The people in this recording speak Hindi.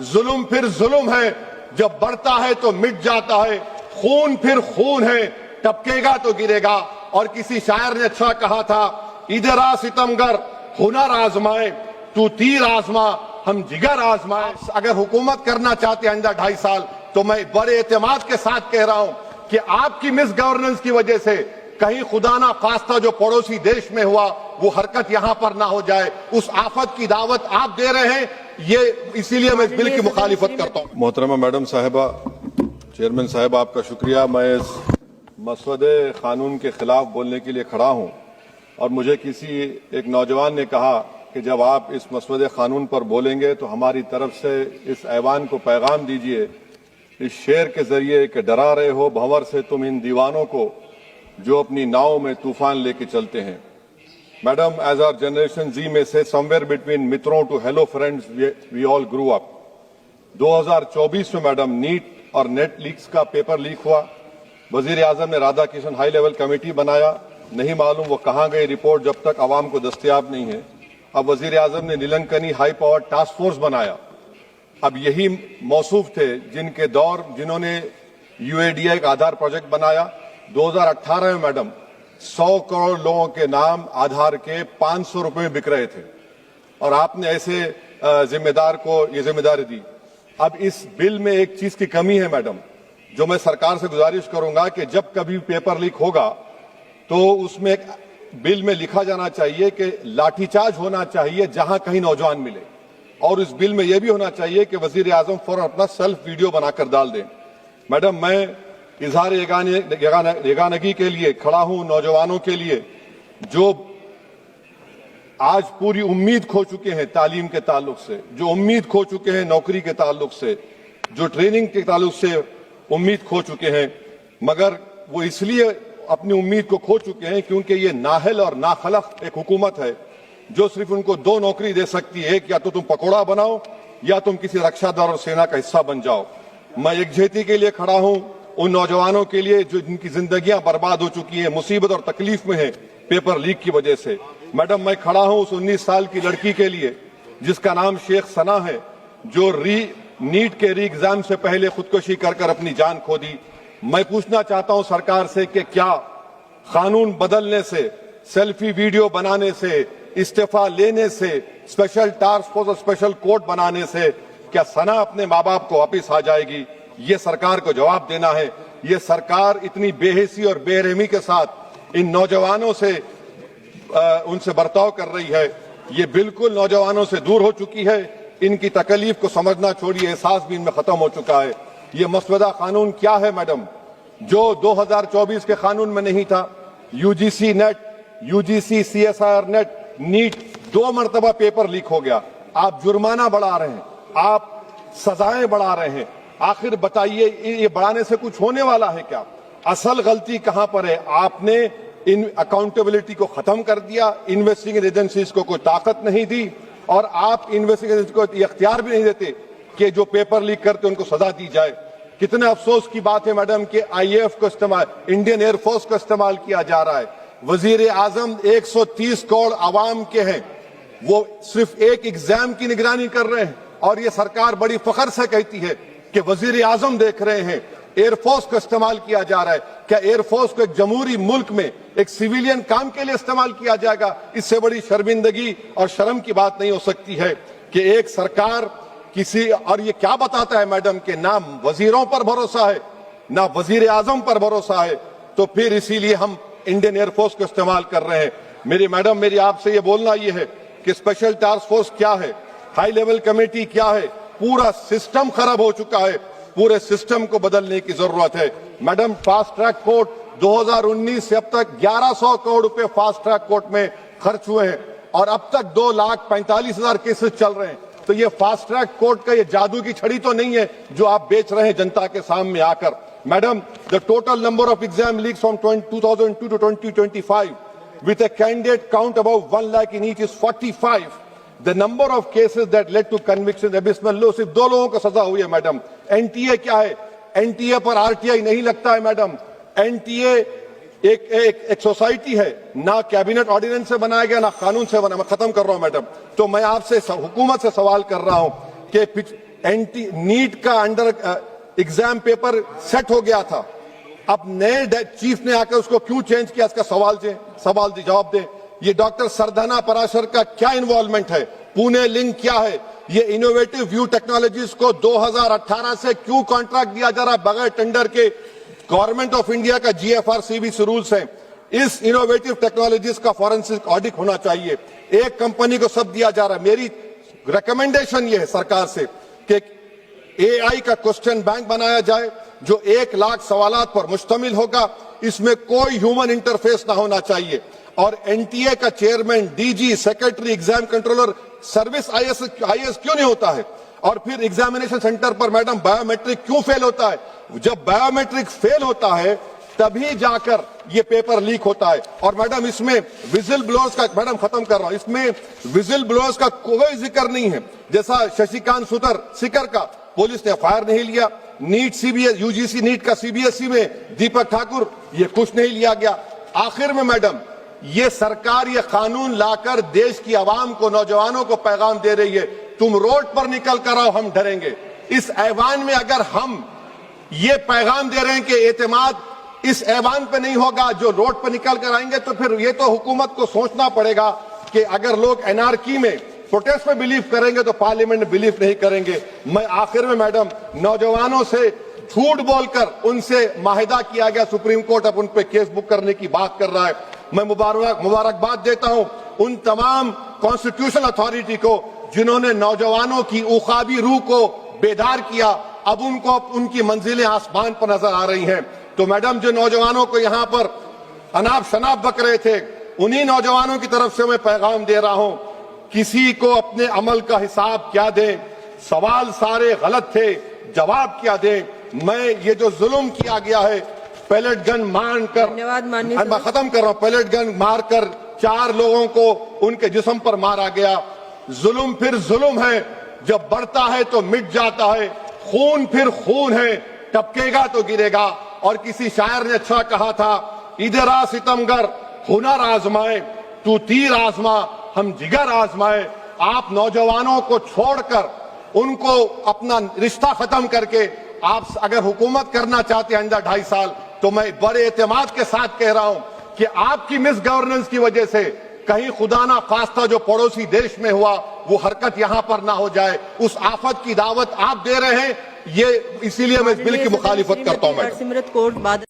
जुल्म फिर जुल्म है, जब बढ़ता है तो मिट जाता है, खून फिर खून है, टपकेगा तो गिरेगा। और किसी शायर ने अच्छा कहा था, इधर आ सितमगर हुनर आजमाए, तू तीर आजमा हम जिगर आजमाए। अगर हुकूमत करना चाहते हैं आइंदा 2.5 साल, तो मैं बड़े एतमाद के साथ कह रहा हूं कि आपकी मिस गवर्नेंस की वजह से कहीं खुदा ना खास्ता जो पड़ोसी देश में हुआ वो हरकत यहां पर ना हो जाए, उस आफत की दावत आप दे रहे हैं। ये इसीलिए मैं इस बिल की मुखालिफत करता हूं। मोहतरमा मैडम साहिबा, चेयरमैन साहब आपका शुक्रिया। मैं इस मसवदे कानून के खिलाफ बोलने के लिए खड़ा हूं और मुझे किसी एक नौजवान ने कहा कि जब आप इस मसवदे कानून पर बोलेंगे तो हमारी तरफ से इस ऐवान को पैगाम दीजिए इस शेर के जरिए कि डरा रहे हो भंवर से तुम इन दीवानों को जो अपनी नाव में तूफान लेके चलते हैं। Madam, as our generation G में से समवेयर बिटवीन मित्रों to hello friends we all grew up. 2024 में मैडम नीट और नेट लीक्स का पेपर लीक हुआ। वजीर आजम ने Radha Kishan high level committee बनाया, नहीं मालूम वो कहां गई रिपोर्ट जब तक आवाम को दस्तयाब नहीं है। अब वजीर आजम ने नीलंकनी हाई पावर टास्क फोर्स बनाया। अब यही मौसूफ थे जिन्होंने यूएडीए का आधार प्रोजेक्ट बनाया। 2018 में मैडम 100 करोड़ लोगों के नाम आधार के 500 रुपए में बिक रहे थे और आपने ऐसे जिम्मेदार को ये जिम्मेदारी दी। अब इस बिल में एक चीज की कमी है मैडम, जो मैं सरकार से गुजारिश करूंगा कि जब कभी पेपर लीक होगा तो उसमें एक बिल में लिखा जाना चाहिए कि लाठीचार्ज होना चाहिए जहां कहीं नौजवान मिले, और इस बिल में यह भी होना चाहिए कि वजीर आजम फौरन अपना सेल्फ वीडियो बनाकर डाल दें। मैडम, मैं इजहार यगानगी के लिए खड़ा हूं नौजवानों के लिए जो आज पूरी उम्मीद खो चुके हैं तालीम के ताल्लुक से, जो उम्मीद खो चुके हैं नौकरी के ताल्लुक से, जो ट्रेनिंग के ताल्लुक से उम्मीद खो चुके हैं। मगर वो इसलिए अपनी उम्मीद को खो चुके हैं क्योंकि ये नाहल और नाखलक एक हुकूमत है जो सिर्फ उनको 2 नौकरी दे सकती है, या तो तुम पकौड़ा बनाओ या तुम किसी रक्षा दल और सेना का हिस्सा बन जाओ। मैं एकजुहती के लिए खड़ा हूं उन नौजवानों के लिए जो जिनकी जिंदगियां बर्बाद हो चुकी है, मुसीबत और तकलीफ में है पेपर लीक की वजह से। मैडम, मैं खड़ा हूं उस 19 साल की लड़की के लिए जिसका नाम शेख सना है, जो नीट के री एग्जाम से पहले खुदकुशी कर अपनी जान खो दी। मैं पूछना चाहता हूं सरकार से कि क्या कानून बदलने से, सेल्फी वीडियो बनाने से, इस्तीफा लेने से, स्पेशल टास्क फोर्स और स्पेशल कोर्ट बनाने से क्या सना अपने माँ बाप को वापिस आ जाएगी? ये सरकार को जवाब देना है। ये सरकार इतनी बेहिसी और बेरहमी के साथ इन नौजवानों से उनसे बर्ताव कर रही है, ये बिल्कुल नौजवानों से दूर हो चुकी है। इनकी तकलीफ को समझना छोड़िए, एहसास भी इनमें खत्म हो चुका है। ये मसवदा कानून क्या है मैडम, जो 2024 के कानून में नहीं था? UGC NET, UGC CSIR NET, NEET 2 मरतबा पेपर लीक हो गया। आप जुर्माना बढ़ा रहे हैं, आप सजाएं बढ़ा रहे हैं। आखिर बताइए, ये बढ़ाने से कुछ होने वाला है क्या? असल गलती कहां पर है? आपने इन अकाउंटेबिलिटी को खत्म कर दिया, इन्वेस्टिगेटिंग एजेंसीज को कोई ताकत नहीं दी, और आप इन्वेस्टिगेशन को इख्तियार भी नहीं देते कि जो पेपर लीक करते उनको सजा दी जाए। कितने अफसोस की बात है मैडम कि आईएएफ को इस्तेमाल, इंडियन एयरफोर्स को इस्तेमाल किया जा रहा है। वजीर आजम 130 करोड़ आवाम के हैं, वो सिर्फ एक एग्जाम की निगरानी कर रहे हैं, और ये सरकार बड़ी फख्र से कहती है कि वजीर आजम देख रहे हैं। एयरफोर्स को इस्तेमाल किया जा रहा है। क्या एयरफोर्स को एक जमहूरी मुल्क में एक सिविलियन काम के लिए इस्तेमाल किया जाएगा? इससे बड़ी शर्मिंदगी और शर्म की बात नहीं हो सकती है कि एक सरकार किसी, और ये क्या बताता है मैडम कि ना वजीरों पर भरोसा है, ना वजीर आजम पर भरोसा है, तो फिर इसीलिए हम इंडियन एयरफोर्स को इस्तेमाल कर रहे हैं। मेरी मैडम, मेरी आपसे ये बोलना ये है कि स्पेशल टास्क फोर्स क्या है, हाई लेवल कमेटी क्या है? पूरा सिस्टम खराब हो चुका है, पूरे सिस्टम को बदलने की जरूरत है। मैडम, फास्ट ट्रैक कोर्ट 2019 से अब तक 1100 करोड़ रुपए फास्ट ट्रैक कोर्ट में खर्च हुए हैं, और अब तक 2,45,000 केसेस चल रहे हैं। तो ये फास्ट ट्रैक कोर्ट का ये जादू की छड़ी तो नहीं है जो आप बेच रहे हैं जनता के सामने आकर। Madam, the total number of exam leaks from 2002 to 2025 with a candidate count above 1 lakh in each is 45. The number of cases that led to conviction abysmal low। सिर्फ 2 लोगों को सजा हुई है मैडम। एनटीए क्या है? एनटीए पर आरटीआई नहीं लगता है मैडम। एनटीए एक सोसाइटी है, ना कैबिनेट ऑर्डिनेंस से बनाया गया ना कानून से बना। मैं खत्म कर रहा हूं मैडम। तो मैं आपसे हुकूमत से सवाल कर रहा हूं कि नीट का अंडर एग्जाम पेपर सेट हो गया था। अब नए चीफ ने आकर उसको क्यों चेंज किया, इसका सवाल जवाब दे। ये डॉक्टर सरधना पराशर का क्या इन्वॉल्वमेंट है, पुणे लिंक क्या है, ये इनोवेटिव व्यू टेक्नोलॉजीज को 2018 से क्यों कॉन्ट्रैक्ट दिया जा रहा है बगैर टेंडर के। गवर्नमेंट ऑफ इंडिया का GFRCBC रूल्स है, इस इनोवेटिव टेक्नोलॉजीज का फॉरेंसिक ऑडिट होना चाहिए। एक कंपनी को सब दिया जा रहा है। मेरी रिकमेंडेशन ये है सरकार से कि AI का क्वेश्चन बैंक बनाया जाए जो 1 लाख सवालात पर मुश्तमिल होगा, इसमें कोई ह्यूमन इंटरफेस ना होना चाहिए। और NTA का chairman, DG, secretary, exam controller, service IAS क्यों नहीं होता है? और फिर एग्जामिनेशन सेंटर पर मैडम बायोमेट्रिक क्यों फेल होता है? जब बायोमेट्रिक फेल होता है तभी जाकर ये पेपर लीक होता है। और मैडम इसमें विजिल ब्लोअर्स का, मैडम खत्म कर रहा हूं, इसमें विजिल ब्लोअर्स का कोई जिक्र नहीं है। जैसा शशिकांत सिकर का पुलिस ने FIR नहीं लिया, नीट UGC नीट का CBSE में दीपक ठाकुर, ये कुछ नहीं लिया गया। आखिर में मैडम ये सरकार ये कानून लाकर देश की आवाम को, नौजवानों को पैगाम दे रही है, तुम रोड पर निकल कर आओ, हम डरेंगे। इस ऐवान में अगर हम ये पैगाम दे रहे हैं कि एतमाद इस ऐवान पे नहीं होगा, जो रोड पर निकल कर आएंगे, तो फिर ये तो हुकूमत को सोचना पड़ेगा कि अगर लोग एनआरकी में, प्रोटेस्ट में बिलीव करेंगे तो पार्लियामेंट में बिलीव नहीं करेंगे। मैं आखिर में मैडम नौजवानों से झूठ बोलकर उनसे माहिदा किया गया, सुप्रीम कोर्ट अब उन पे केस बुक करने की बात कर रहा है। मैं मुबारकबाद देता हूं उन तमाम कॉन्स्टिट्यूशनल अथॉरिटी को जिन्होंने नौजवानों की उखाबी रूह को बेदार किया। अब उनको उनकी मंजिलें आसमान पर नजर आ रही हैं। तो मैडम जो नौजवानों को यहां पर अनाप शनाप बक रहे थे, उन्हीं नौजवानों की तरफ से मैं पैगाम दे रहा हूं, किसी को अपने अमल का हिसाब क्या दें, सवाल सारे गलत थे, जवाब क्या दें। मैं ये जो जुल्म किया गया है, पैलेट गन मारकर, मैं खत्म कर रहा हूं, पैलेट गन मारकर 4 लोगों को उनके जिस्म पर मारा गया। जुल्म फिर जुल्म है, जब बढ़ता है तो मिट जाता है। खून फिर खून है, टपकेगा तो गिरेगा। और किसी शायर ने अच्छा कहा था, इधर आ सितमगर हुनर आजमाए, तू तीर आजमा हम जिगर आजमाए। आप नौजवानों को छोड़कर उनको अपना रिश्ता खत्म करके आप अगर हुकूमत करना चाहते हैं आइंदा 2.5 साल, तो मैं बड़े एतमाद के साथ कह रहा हूं कि आपकी मिस गवर्नेंस की वजह से कहीं खुदा ना खास्ता जो पड़ोसी देश में हुआ वो हरकत यहां पर ना हो जाए। उस आफत की दावत आप दे रहे हैं, ये इसीलिए मैं इस बिल की मुखालिफत करता हूं। मैडम